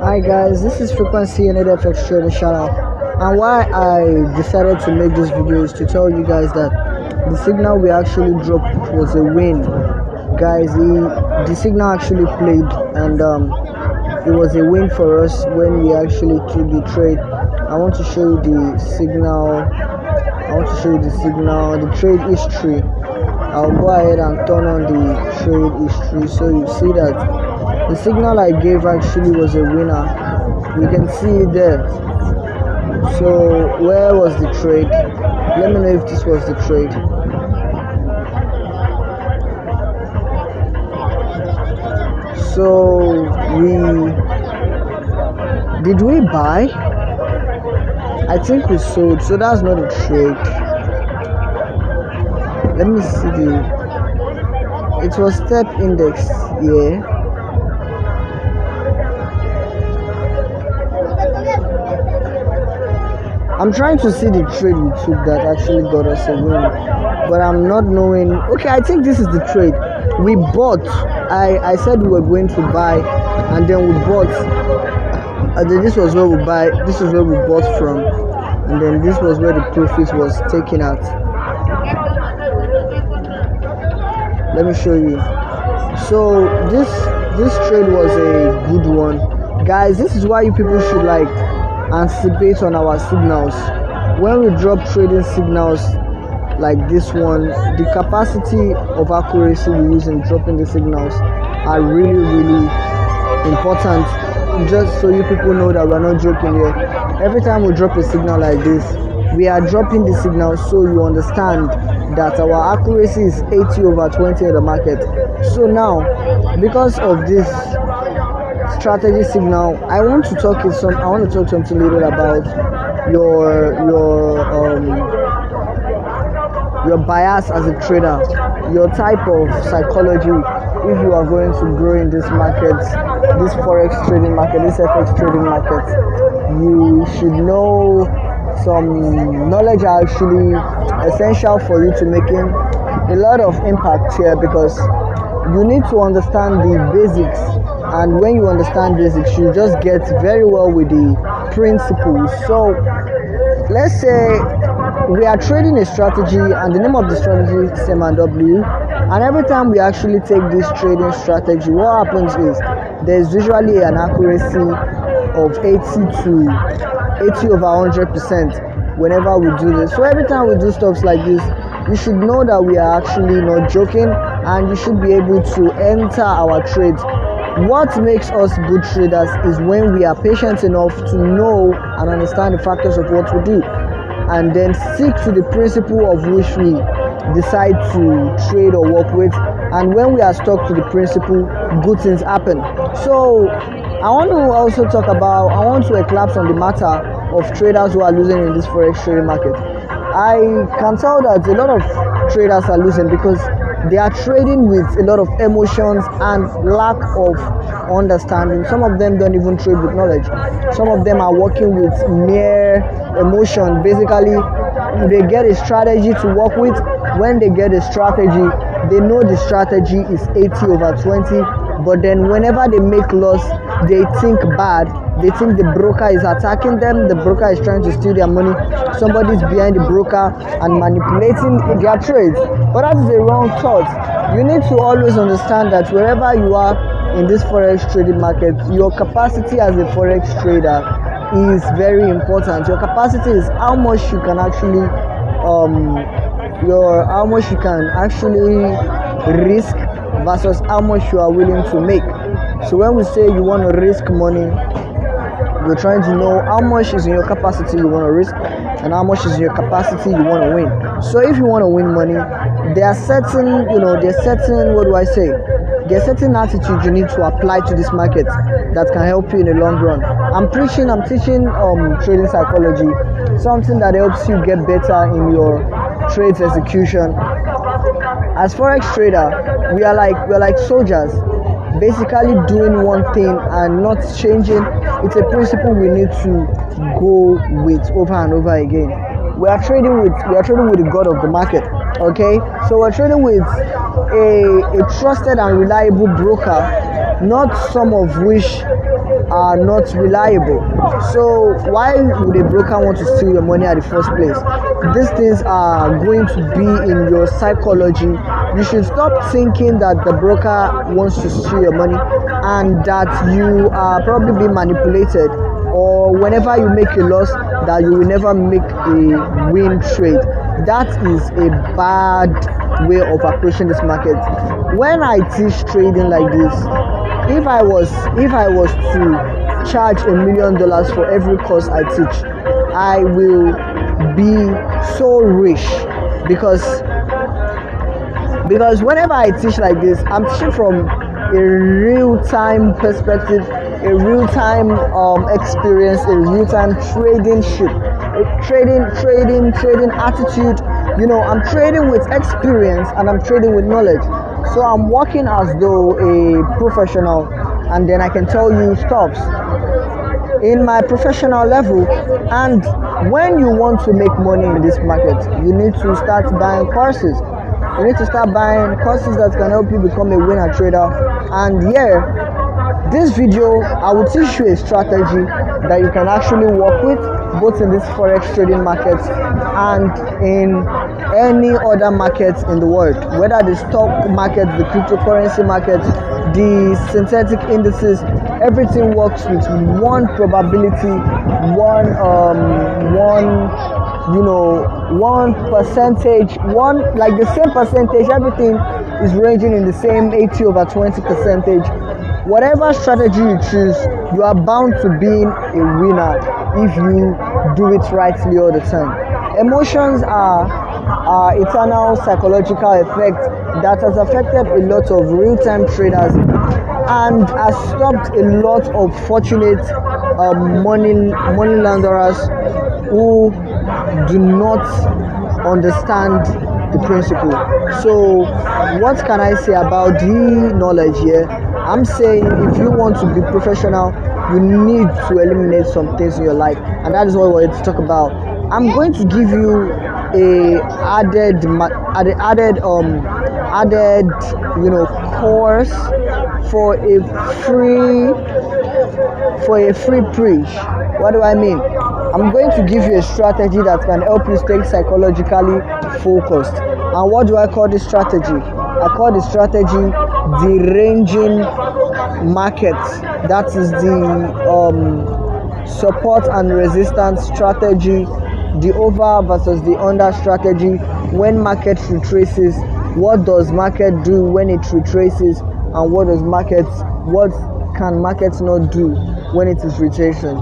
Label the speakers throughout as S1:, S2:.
S1: Hi guys, this is Frequency and FX Trading channel. And why I decided to make this video is to tell you guys that the signal we actually dropped was a win. Guys, the signal actually played, and it was a win for us when we actually took the trade. I want to show you the signal. The trade history. I'll go ahead and turn on the trade history so you see that the signal I gave actually was a winner. You can see it there. So where was the trade? Let me know if this was the trade. So did we buy? I think we sold, so that's not a trade. Let me see it was step index, yeah. I'm trying to see the trade we took that actually got us a win, but I'm not knowing. Okay, I think this is the trade we bought. I said we were going to buy, and then we bought. This was where we buy. This is where we bought from, and then this was where the profit was taken at. Let me show you. So this trade was a good one, guys. This is why you people should anticipate on our signals. When we drop trading signals like this one, the capacity of accuracy we use in dropping the signals are really important. Just so you people know that we're not joking here. Every time we drop a signal like this, we are dropping the signal so you understand that our accuracy is 80/20 in the market. So now, because of this strategy signal, I want to talk something little about your bias as a trader, your type of psychology. If you are going to grow in this market, this forex trading market, this FX trading market, you should know some knowledge are actually essential for you to making a lot of impact here, because you need to understand the basics, and when you understand basics, you just get very well with the principles. So let's say we are trading a strategy, and the name of the strategy is M&W, and every time we actually take this trading strategy, what happens is there's usually an accuracy of 80/100% whenever we do this. So every time we do stuff like this, you should know that we are actually not joking, and you should be able to enter our trades. What makes us good traders is when we are patient enough to know and understand the factors of what we do, and then stick to the principle of which we decide to trade or work with. And when we are stuck to the principle, good things happen. So I want to collapse on the matter of traders who are losing in this forex trading market. I can tell that a lot of traders are losing because they are trading with a lot of emotions and lack of understanding. Some of them don't even trade with knowledge. Some of them are working with mere emotion. Basically, they get a strategy to work with. When they get a strategy, they know the strategy is 80/20, but then whenever they make loss, they think bad. They think the broker is attacking them, the broker is trying to steal their money, somebody's behind the broker and manipulating their trades. But that is a wrong thought. You need to always understand that wherever you are in this forex trading market, your capacity as a forex trader is very important. Your capacity is how much you can actually risk versus how much you are willing to make. So when we say you want to risk money, you're trying to know how much is in your capacity you want to risk and how much is in your capacity you want to win. So if you want to win money, there are certain attitudes you need to apply to this market that can help you in the long run. I'm teaching trading psychology, something that helps you get better in your trades execution. As forex trader, we are like soldiers, basically doing one thing and not changing. It's a principle we need to go with over and over again. We are trading with the god of the market. Okay, so we're trading with a trusted and reliable broker not some of which are not reliable. So why would a broker want to steal your money at the first place? These things are going to be in your psychology. You should stop thinking that the broker wants to steal your money and that you are probably being manipulated, or whenever you make a loss that you will never make a win trade. That is a bad way of approaching this market. When I teach trading like this, if I was to charge $1 million for every course I teach, I will be so rich, because whenever I teach like this, I'm teaching from a real-time perspective, a real-time experience, a real-time trading ship, a trading attitude. I'm trading with experience and I'm trading with knowledge. So I'm working as though a professional, and then I can tell you stuffs in my professional level. And when you want to make money in this market, you need to start buying courses. You need to start buying courses that can help you become a winner trader. And this video, I will teach you a strategy that you can actually work with, both in this forex trading market and in any other market in the world, whether the stock market, the cryptocurrency market, the synthetic indices. Everything works with one probability, one percentage, like the same percentage. Everything is ranging in the same 80/20 percentage. Whatever strategy you choose, you are bound to being a winner if you do it rightly all the time. Emotions are eternal psychological effect that has affected a lot of real-time traders and has stopped a lot of fortunate money launderers who do not understand the principle. So what can I say about the knowledge here? I'm saying if you want to be professional, you need to eliminate some things in your life, and that is what we're going to talk about. I'm going to give you a added course for a free preach. What do I mean? I'm going to give you a strategy that can help you stay psychologically focused. And what do I call this strategy? I call the strategy the ranging market. That is the support and resistance strategy, the over versus the under strategy. When market retraces, what does market do when it retraces, and what can markets not do when it is retracing?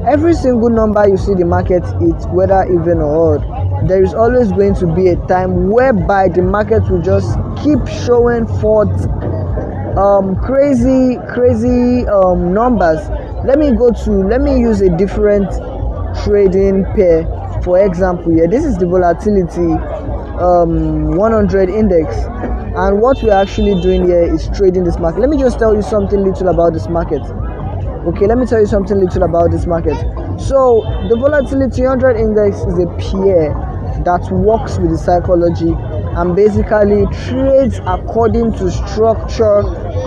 S1: Every single number you see the market hit, whether even or odd, there is always going to be a time whereby the market will just keep showing forth crazy numbers. Let me use a different trading pair. For example, here, this is the volatility 100 index, and what we're actually doing here is trading this market. Let me just tell you something little about this market. Okay, let me tell you something little about this market. So the volatility 100 index is a pair that works with the psychology and basically trades according to structure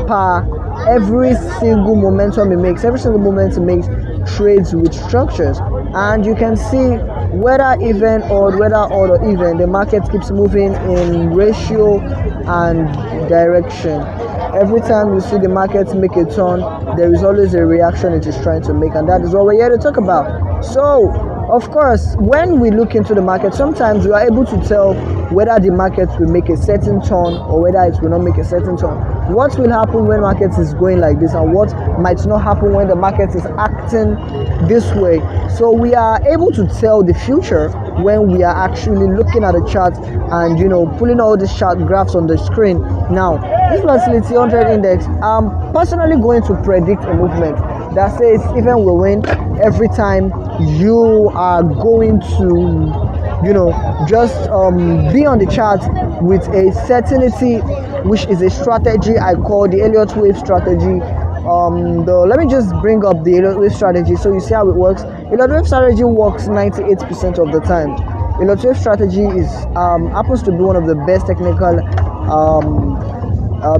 S1: per every single momentum it makes. Every single momentum it makes trades with structures, and you can see whether even or whether odd or even, the market keeps moving in ratio and direction. Every time you see the market make a turn, there is always a reaction it is trying to make, and that is what we're here to talk about. So of course, when we look into the market, sometimes we are able to tell whether the market will make a certain turn or whether it will not make a certain turn. What will happen when market is going like this, and what might not happen when the market is acting this way. So we are able to tell the future when we are actually looking at the chart and pulling all these chart graphs on the screen. Now, this volatility 100 index, I'm personally going to predict a movement that says even will win every time you are going to just be on the chart with a certainty, which is a strategy I call the Elliott wave strategy. Let me just bring up the Elliott wave strategy so you see how it works. Elliott wave strategy works 98% of the time. Elliott wave strategy is happens to be one of the best technical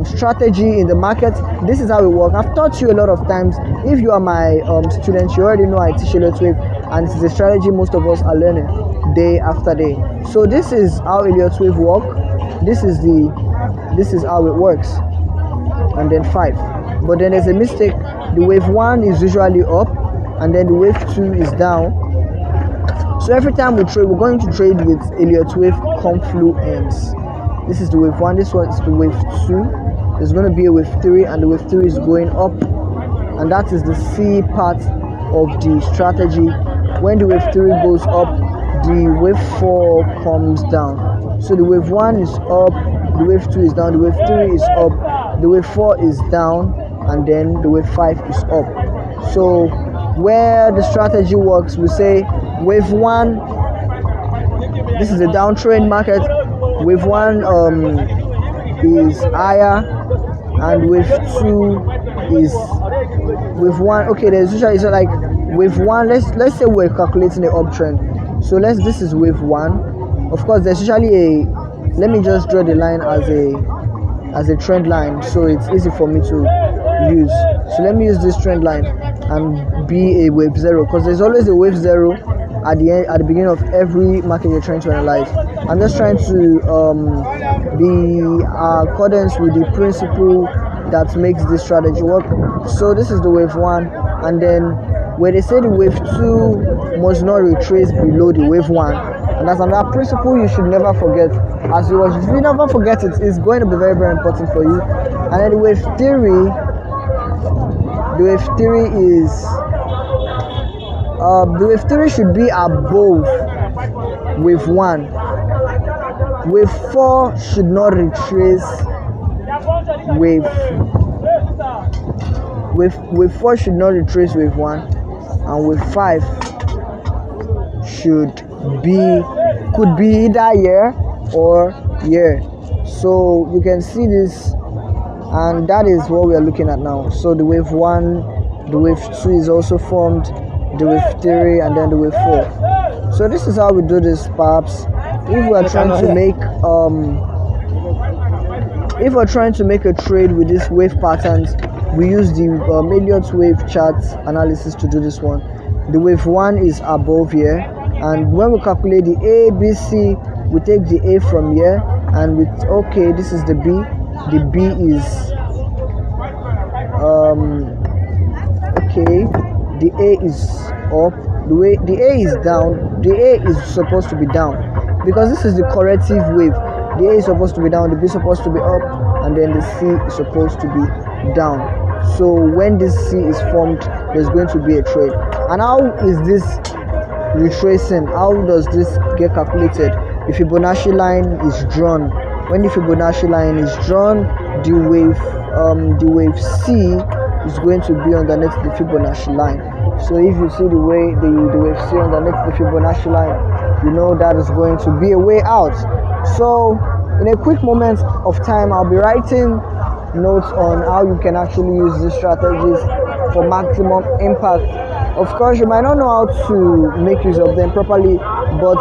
S1: strategy in the market. This is how it works. I've taught you a lot of times. If you are my students, you already know I teach Elliott Wave, and it's a strategy most of us are learning day after day. So this is how Elliott Wave work. This is how it works. And then 5. But then there's a mistake. The wave 1 is usually up, and then the wave 2 is down. So every time we trade, we're going to trade with Elliott Wave confluence. This is the wave 1, this one is the wave 2. There's going to be a wave 3, and the wave 3 is going up, and that is the C part of the strategy. When the wave 3 goes up, the wave 4 comes down. So the wave 1 is up, the wave 2 is down, the wave 3 is up, the wave 4 is down, and then the wave 5 is up. So where the strategy works, we say wave 1, this is a downtrend market. Wave 1 is higher, and wave 2 is wave 1. Okay, there's usually, it's like wave 1. Let's say we're calculating the uptrend. So this is wave 1. Of course, there's usually let me just draw the line as a trend line, so it's easy for me to use. So let me use this trend line and be a wave 0, because there's always a wave 0 at the beginning of every market you're trying to analyze. I'm just trying to be accordance with the principle that makes this strategy work. So this is the wave 1, and then where they say the wave 2 must not retrace below the wave 1, and that's another principle you should never forget. As you watch, if you never forget it, it's going to be very, very important for you. And then the wave theory is the wave theory should be above wave 1. Wave 4 should not retrace wave 4 should not retrace wave 1, and wave 5 could be either here or here. So you can see this, and that is what we are looking at now. So the wave 1, the wave 2 is also formed, the wave 3, and then the wave 4. So this is how we do this. Perhaps if we are trying to make a trade with these wave patterns, we use the Elliott Wave chart analysis to do this one. The wave 1 is above here, and when we calculate the A, B, C, we take the A from here, and this is the B. The B is the A is up. The A is down. The A is supposed to be down, because this is the corrective wave. The A is supposed to be down, the B is supposed to be up, and then the C is supposed to be down. So when this C is formed, there's going to be a trade. And how is this retracing? How does this get calculated? The Fibonacci line is drawn. When the Fibonacci line is drawn, the wave C is going to be underneath the Fibonacci line. So if you see the wave C underneath the Fibonacci line, you know that is going to be a way out. So in a quick moment of time, I'll be writing notes on how you can actually use these strategies for maximum impact. Of course, you might not know how to make use of them properly, but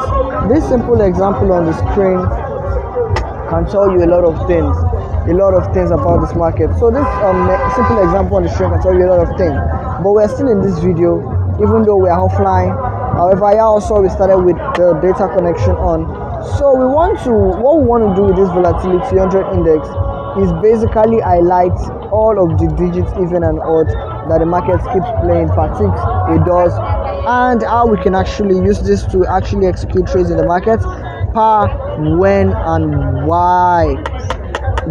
S1: this simple example on the screen can tell you a lot of things about this market. So this simple example on the screen can tell you a lot of things, but we're still in this video even though we are offline. However, also we started with the data connection on. So what we want to do with this volatility 100 index is basically highlight all of the digits, even and odd, that the market keeps playing, particles it does, and how we can actually use this to actually execute trades in the market, when and why,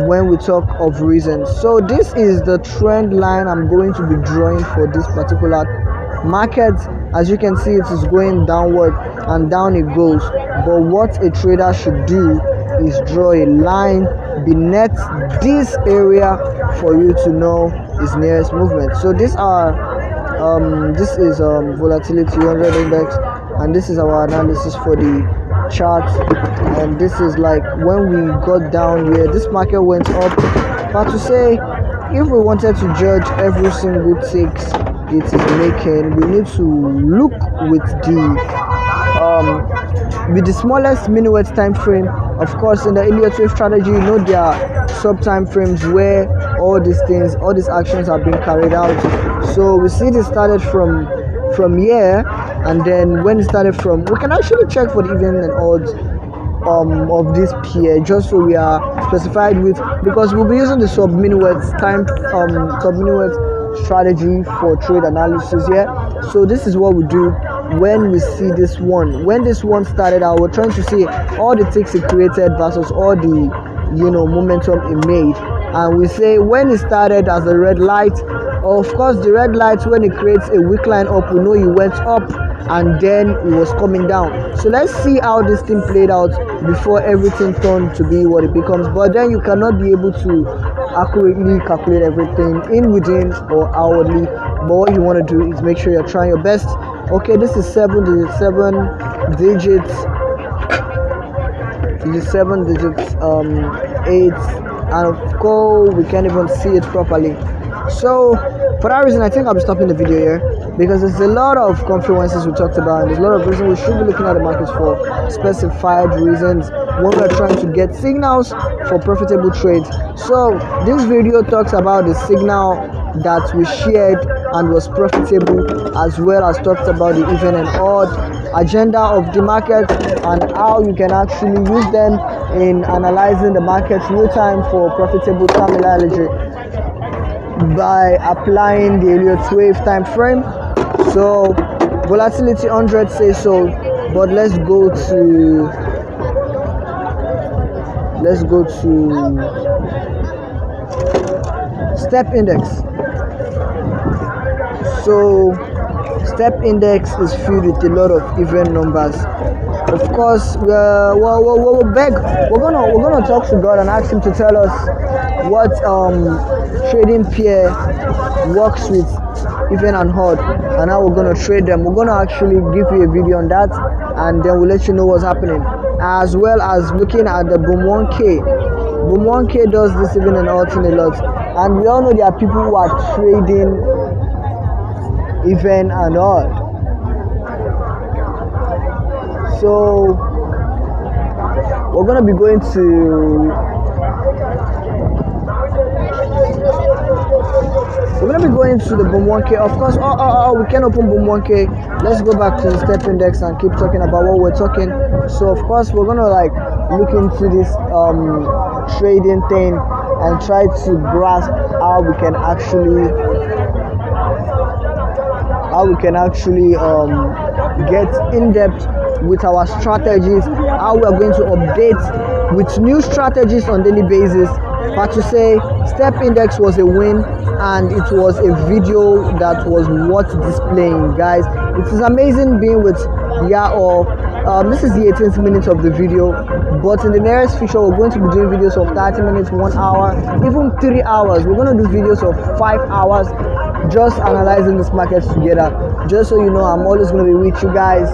S1: when we talk of reasons. So this is the trend line I'm going to be drawing for this particular market. As you can see, it is going downward and down it goes, but what a trader should do is draw a line beneath this area for you to know its nearest movement. So this is volatility 100 index, and this is our analysis for the chart. And this is like when we got down here, this market went up, but to say if we wanted to judge every single ticks it is making, we need to look with the smallest minuet time frame Of course, in the Elliott wave strategy, you know there are sub time frames where all these actions are being carried out. So we see this started from here, and then when it started from, we can actually check for the even and odds of this pair, just so we are specified with, because we'll be using the sub minuet strategy for trade analysis here. So this is what we do when we see this one. When this one started out, we're trying to see all the ticks it created versus all the momentum it made, and we say when it started as a red light, of course the red light, when it creates a weak line up, we know it went up and then it was coming down. So let's see how this thing played out before everything turned to be what it becomes. But then you cannot be able to accurately calculate everything in, within, or hourly. But what you want to do is make sure you're trying your best. Okay, this is 7 digits, 8, and of course we can't even see it properly. So for that reason, I think I'll be stopping the video here, because there's a lot of confluences we talked about, and there's a lot of reasons we should be looking at the markets for specified reasons when we're trying to get signals for profitable trades. So this video talks about the signal that we shared and was profitable, as well as talked about the even and odd agenda of the market and how you can actually use them in analyzing the market real time for profitable terminology by applying the Elliott wave time frame. So volatility 100 says so, but let's go to step index. So step index is filled with a lot of even numbers. Of course, we're gonna talk to God and ask him to tell us what trading pair works with even and odd, and how we're gonna trade them. We're gonna actually give you a video on that, and then we'll let you know what's happening, as well as looking at the Boom 1K. Boom 1K does this even and odd thing a lot, and we all know there are people who are trading even and odd. So we're gonna be going to the Boom 1K. Of course, we can open Boom 1K. Let's go back to the step index and keep talking about what we're talking. So of course we're gonna look into this trading thing and try to grasp how we can actually get in depth with our strategies, how we are going to update with new strategies on daily basis. But to say step index was a win, and it was a video that was worth displaying, guys. It is amazing being with Yao. This is the 18th minute of the video, but in the nearest future we're going to be doing videos of 30 minutes, 1 hour, even 3 hours. We're going to do videos of 5 hours just analyzing this market together. Just so you know, I'm always going to be with you guys,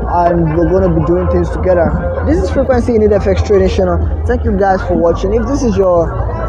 S1: and we're going to be doing things together. This is Frequency in FX Trading Channel. Thank you guys for watching. If this is your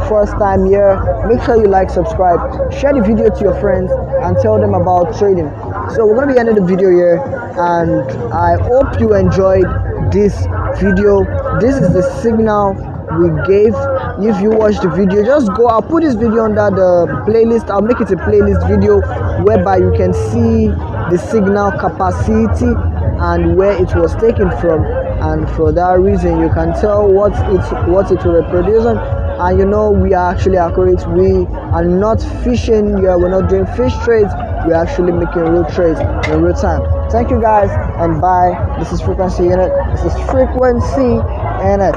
S1: first time here, make sure you like, subscribe, share the video to your friends, and tell them about trading. So we're going to be ending the video here, and I hope you enjoyed this video. This is the signal we gave. If you watch the video, just go, I'll put this video under the playlist. I'll make it a playlist video whereby you can see the signal capacity and where it was taken from, and for that reason you can tell what it will reproduce on. And you know, we are actually accurate. We are not fishing here, we're not doing fish trades, we're actually making real trades in real time. Thank you guys, and bye. This is Frequency Unit. This is Frequency Unit.